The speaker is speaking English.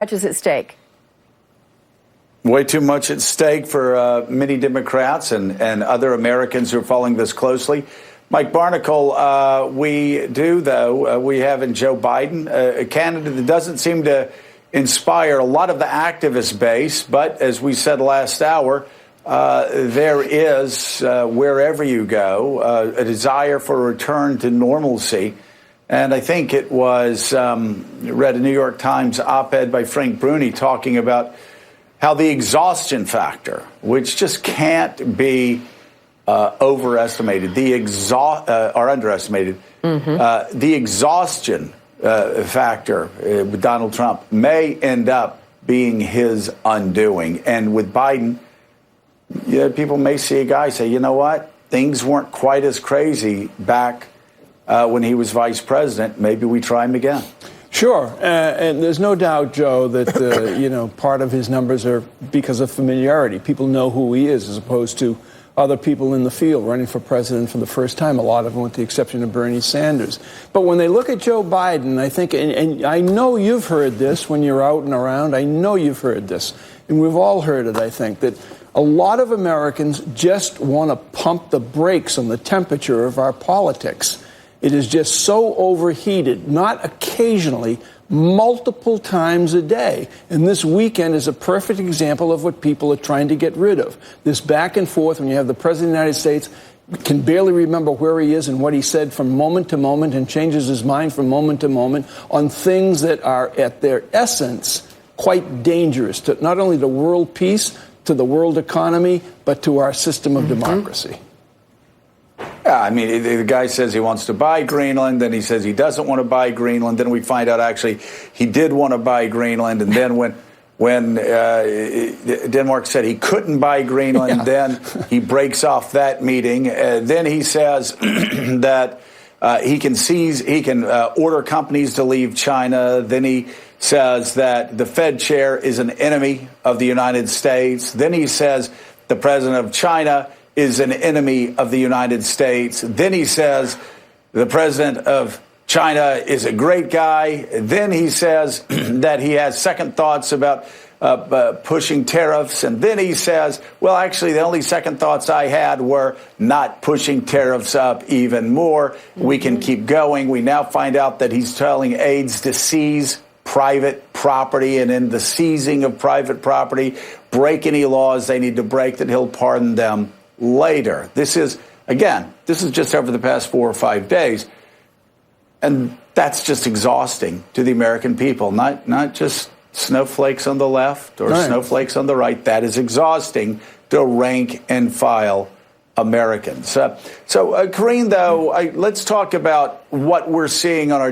Much is at stake. Way too much at stake for many Democrats and other Americans who are following this closely. Mike Barnicle, we do, though, we have in Joe Biden, a candidate that doesn't seem to inspire a lot of the activist base. But as we said last hour, there is, wherever you go, a desire for a return to normalcy. And I think it was, read a New York Times op-ed by Frank Bruni talking about how the exhaustion factor, which just can't be overestimated, or underestimated, the exhaustion factor with Donald Trump may end up being his undoing. And with Biden, people may see a guy say, you know what, things weren't quite as crazy back when he was vice president. Maybe we try him again. Sure. And there's no doubt, Joe, that, part of his numbers are because of familiarity. People know who he is as opposed to other people in the field running for president for the first time, a lot of them with the exception of Bernie Sanders. But when they look at Joe Biden, I think, and I know you've heard this when you're out and around, I know you've heard this, and we've all heard it, I think, that a lot of Americans just want to pump the brakes on the temperature of our politics. It is just so overheated, not occasionally, multiple times a day. And this weekend is a perfect example of what people are trying to get rid of. This back and forth when you have the President of the United States can barely remember where he is and what he said from moment to moment and changes his mind from moment to moment on things that are at their essence quite dangerous to not only the world peace, to the world economy, but to our system of democracy. Yeah, I mean, the guy says he wants to buy Greenland, then he says he doesn't want to buy Greenland, then we find out actually he did want to buy Greenland, and then when Denmark said he couldn't buy Greenland, then he breaks off that meeting. Then he says that he can order companies to leave China. Then he says that the Fed chair is an enemy of the United States. Then he says the president of China is an enemy of the United States. Then he says the president of China is a great guy. Then he says that he has second thoughts about pushing tariffs. And then he says, well, actually, the only second thoughts I had were not pushing tariffs up even more. We can keep going. We now find out that he's telling aides to seize private property, and in the seizing of private property, break any laws they need to break, that he'll pardon them later. This is just over the past 4 or 5 days. And that's just exhausting to the American people, not just snowflakes on the left or snowflakes on the right. That is exhausting to rank and file Americans. So, Karine, though, let's talk about what we're seeing on our